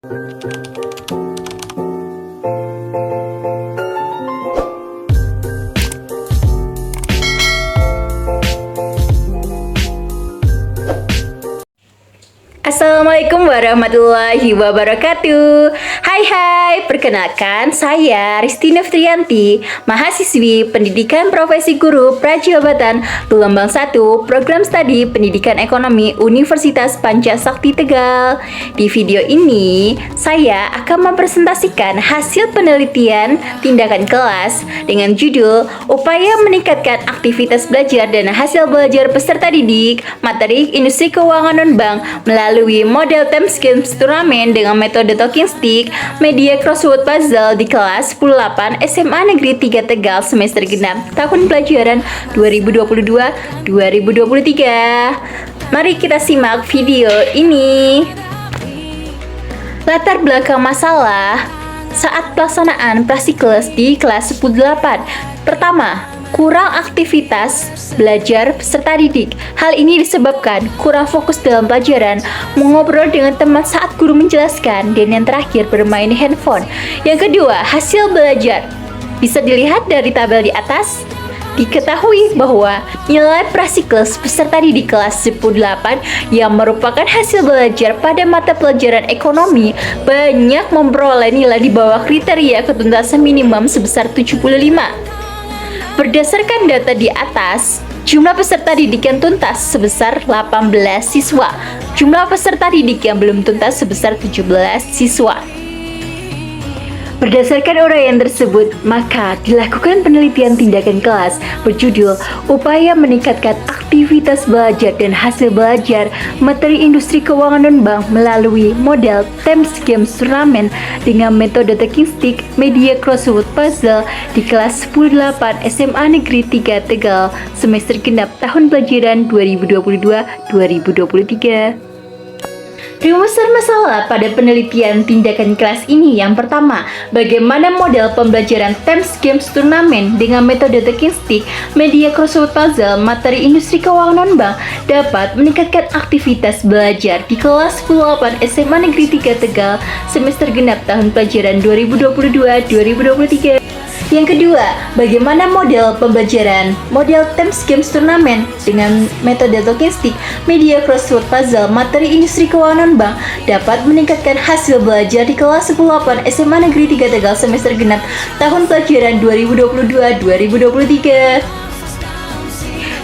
Assalamualaikum warahmatullahi wabarakatuh. Hai, perkenalkan saya Risti Noftrianti, mahasiswi Pendidikan Profesi Guru Prajabatan Gelombang 1 Program Studi Pendidikan Ekonomi Universitas Pancasakti Tegal. Di video ini, saya akan mempresentasikan hasil penelitian tindakan kelas dengan judul Upaya Meningkatkan Aktivitas Belajar dan Hasil Belajar Peserta Didik Materi Industri Keuangan Non-Bank melalui model Times Games Turnamen dengan metode talking stick, media crossword puzzle di kelas 10-8 SMA Negeri 3 Tegal semester genap tahun pelajaran 2022-2023. Mari kita simak video ini. Latar belakang masalah saat pelaksanaan prasikles di kelas 10-8. Pertama, kurang aktivitas belajar peserta didik. Hal ini disebabkan kurang fokus dalam pelajaran, mengobrol dengan teman saat guru menjelaskan, dan yang terakhir bermain handphone. Yang kedua, hasil belajar. Bisa dilihat dari tabel di atas. Diketahui bahwa nilai prasikles peserta didik kelas 10-8 yang merupakan hasil belajar pada mata pelajaran ekonomi banyak memperoleh nilai di bawah kriteria ketuntasan minimum sebesar 75. Berdasarkan data di atas, jumlah peserta didik yang tuntas sebesar 18 siswa, jumlah peserta didik yang belum tuntas sebesar 17 siswa. Berdasarkan uraian tersebut, maka dilakukan penelitian tindakan kelas berjudul Upaya Meningkatkan Aktivitas Belajar dan Hasil Belajar Materi Industri Keuangan Non-Bank melalui model Times Games Turnamen dengan metode talking stick, media crossword puzzle di kelas 10-8 SMA Negeri 3 Tegal semester genap tahun pelajaran 2022-2023. Rumusan masalah pada penelitian tindakan kelas ini yang pertama, bagaimana model pembelajaran Times Games Turnamen dengan metode talking stick, media crossword puzzle, materi industri keuangan non-bank dapat meningkatkan aktivitas belajar di kelas 10-8 SMA Negeri 3 Tegal semester genap tahun pelajaran 2022-2023. Yang kedua, bagaimana model pembelajaran model Times Games Turnamen dengan metode talking stick, media crossword puzzle, materi industri keuangan non-bank dapat meningkatkan hasil belajar di kelas 10-8 SMA Negeri 3 Tegal semester genap tahun pelajaran 2022-2023.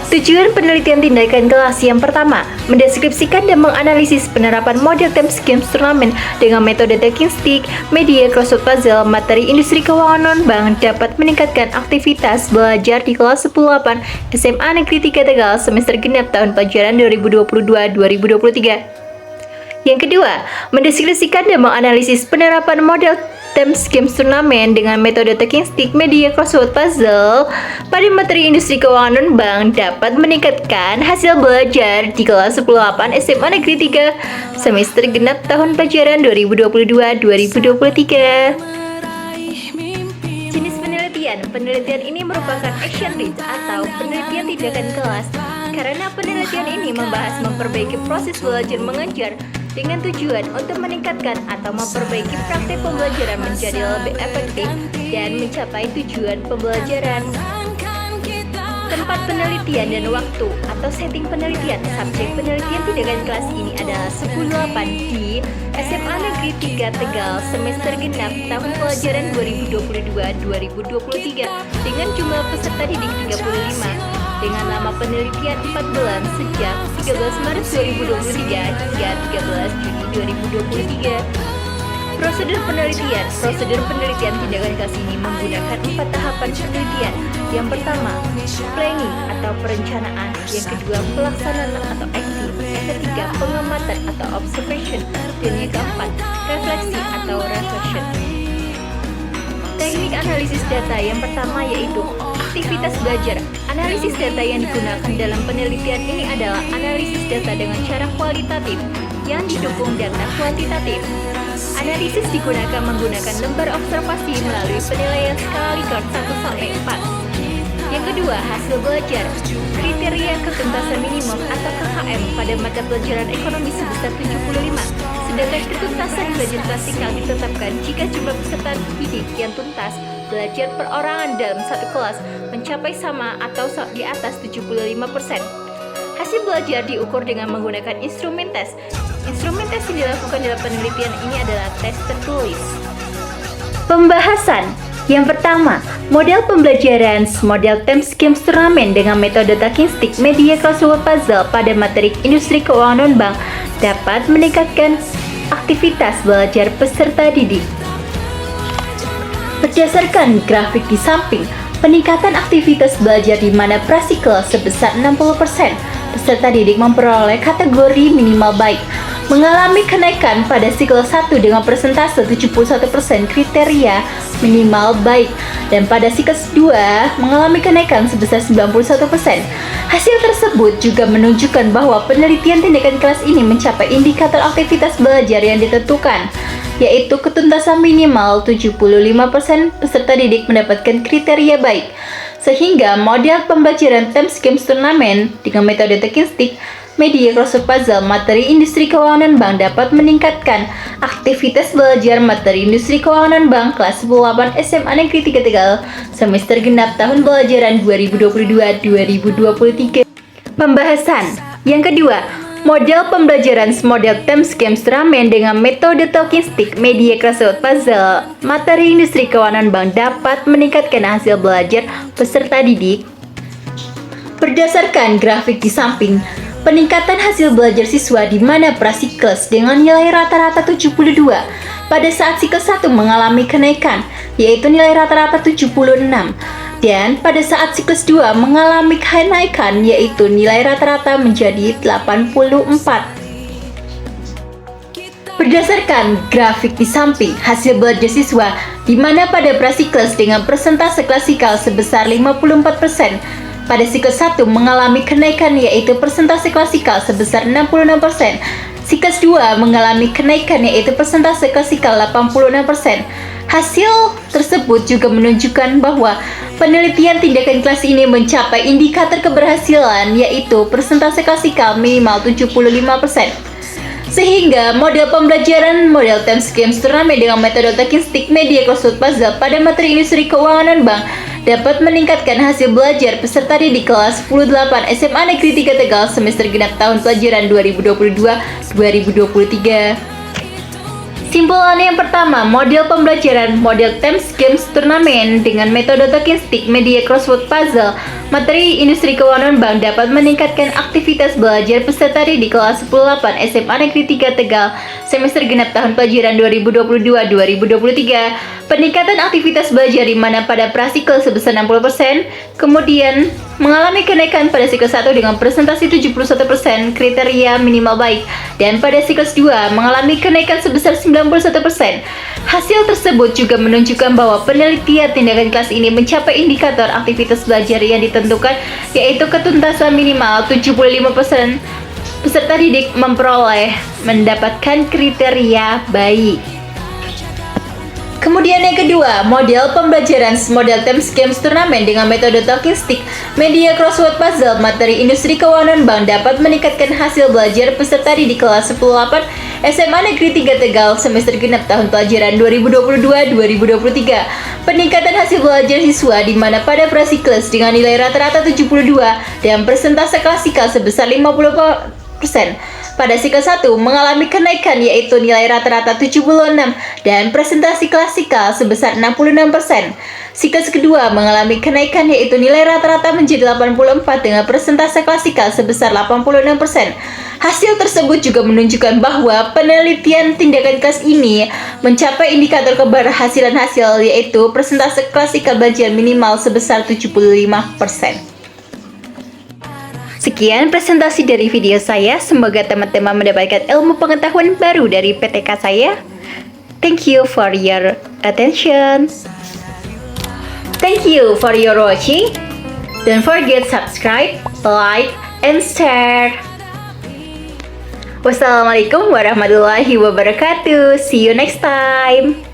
Tujuan penelitian tindakan kelas yang pertama, mendeskripsikan dan menganalisis penerapan model Times Games Turnamen dengan metode talking stick, media crossword puzzle, materi industri keuangan non-bank dapat meningkatkan aktivitas belajar di kelas 10-8 SMA Negeri 3 Tegal semester genap tahun pelajaran 2022-2023. Yang kedua, mendeskripsikan dan menganalisis penerapan model Times Games Turnamen dengan metode talking stick, media crossword puzzle pada materi industri keuangan non-bank dapat meningkatkan hasil belajar di kelas 10-8 SMA Negeri 3 semester genap tahun pelajaran 2022-2023. Jenis penelitian ini merupakan action research atau penelitian tindakan kelas karena penelitian ini membahas memperbaiki proses belajar mengajar dengan tujuan untuk meningkatkan atau memperbaiki praktik pembelajaran menjadi lebih efektif dan mencapai tujuan pembelajaran. Tempat penelitian dan waktu atau setting penelitian. Subjek penelitian tindakan kelas ini adalah 10-8 di SMA Negeri 3 Tegal semester genap tahun pelajaran 2022-2023 dengan jumlah peserta didik 35 dengan lama penelitian 4 bulan sejak 13 Maret 2023 hingga 13 Juni 2023. Prosedur penelitian tindakan kelas ini menggunakan 4 tahapan penelitian. Yang pertama, planning atau perencanaan. Yang kedua, pelaksanaan atau acting. Yang ketiga, pengamatan atau observation. Dan yang keempat, refleksi atau reflection. Teknik analisis data yang pertama yaitu aktivitas belajar. Analisis data yang digunakan dalam penelitian ini adalah analisis data dengan cara kualitatif yang didukung data kuantitatif. Analisis digunakan menggunakan lembar observasi melalui penilaian skala Likert 1-4. Yang kedua, hasil belajar. Kriteria ketuntasan minimum atau KKM pada mata pelajaran ekonomi sebesar 75. Sedangkan ketuntasan belajar klasikal ditetapkan jika jumlah peserta didik yang tuntas belajar perorangan dalam satu kelas mencapai sama atau di atas 75%. Hasil belajar diukur dengan menggunakan instrumen tes. Instrumen tes yang dilakukan dalam penelitian ini adalah tes tertulis. Pembahasan. Yang pertama, model pembelajaran model Terms Games Turnamen dengan metode talking stick media crossword puzzle pada materi industri keuangan non-bank dapat meningkatkan aktivitas belajar peserta didik. Berdasarkan grafik di samping, peningkatan aktivitas belajar di mana prasikal sebesar 60%, peserta didik memperoleh kategori minimal baik, mengalami kenaikan pada siklus 1 dengan persentase 71% kriteria minimal baik, dan pada siklus 2 mengalami kenaikan sebesar 91%. Hasil tersebut juga menunjukkan bahwa penelitian tindakan kelas ini mencapai indikator aktivitas belajar yang ditentukan, yaitu ketuntasan minimal 75% peserta didik mendapatkan kriteria baik. Sehingga model pembelajaran Terms Games Turnamen dengan metode talking stick media crossword puzzle materi industri keuangan bank dapat meningkatkan aktivitas belajar materi industri keuangan bank kelas 10-8 SMA Negeri 3 Tegal semester genap tahun pelajaran 2022-2023. Pembahasan. Yang kedua, model pembelajaran model Terms Games Turnamen dengan metode talking stick media crossword puzzle materi industri keuangan bank dapat meningkatkan hasil belajar peserta didik. Berdasarkan grafik di samping, peningkatan hasil belajar siswa di mana prasiklus dengan nilai rata-rata 72 pada saat siklus 1 mengalami kenaikan, yaitu nilai rata-rata 76, dan pada saat siklus 2 mengalami kenaikan, yaitu nilai rata-rata menjadi 84. Berdasarkan grafik di samping, hasil belajar siswa di mana pada prasiklus dengan persentase klasikal sebesar 54%, pada siklus 1 mengalami kenaikan, yaitu persentase klasikal sebesar 66%. Siklus 2 mengalami kenaikan, yaitu persentase klasikal 86%. Hasil tersebut juga menunjukkan bahwa penelitian tindakan kelas ini mencapai indikator keberhasilan, yaitu persentase klasikal minimal 75%. Sehingga model pembelajaran model Terms Games Turnamen dengan metode talking stick media crossword puzzle pada materi industri keuangan bank dapat meningkatkan hasil belajar peserta didik kelas 10-8 SMA Negeri 3 Tegal semester genap tahun pelajaran 2022-2023. Simpulan yang pertama, model pembelajaran model Terms Games Turnamen dengan metode talking stick media crossword puzzle materi industri keuangan bank dapat meningkatkan aktivitas belajar peserta didik kelas 10-8 SMA Negeri 3 Tegal semester genap tahun pelajaran 2022-2023. Peningkatan aktivitas belajar di mana pada prasikal sebesar 60%, kemudian mengalami kenaikan pada siklus 1 dengan presentasi 71% kriteria minimal baik, dan pada siklus 2 mengalami kenaikan sebesar 91%. Hasil tersebut juga menunjukkan bahwa penelitian tindakan kelas ini mencapai indikator aktivitas belajar yang ditentukan, yaitu ketuntasan minimal 75% peserta didik mendapatkan kriteria baik. Kemudian yang kedua, model pembelajaran model Terms Games Turnamen dengan metode talking stick media crossword puzzle materi industri keuangan bank dapat meningkatkan hasil belajar peserta didik kelas 10-8 SMA Negeri 3 Tegal semester genap tahun pelajaran 2022-2023. Peningkatan hasil belajar siswa di mana pada prasiklus dengan nilai rata-rata 72 dan persentase klasikal sebesar 50%. Pada siklus 1 mengalami kenaikan, yaitu nilai rata-rata 76 dan presentasi klasikal sebesar 66%. Siklus kedua mengalami kenaikan, yaitu nilai rata-rata menjadi 84 dengan presentase klasikal sebesar 86%. Hasil tersebut juga menunjukkan bahwa penelitian tindakan kelas ini mencapai indikator keberhasilan hasil, yaitu presentase klasikal belajar minimal sebesar 75%. Sekian presentasi dari video saya. Semoga teman-teman mendapatkan ilmu pengetahuan baru dari PTK saya. Thank you for your attention. Thank you for your watching. Don't forget subscribe, like, and share. Wassalamualaikum warahmatullahi wabarakatuh. See you next time.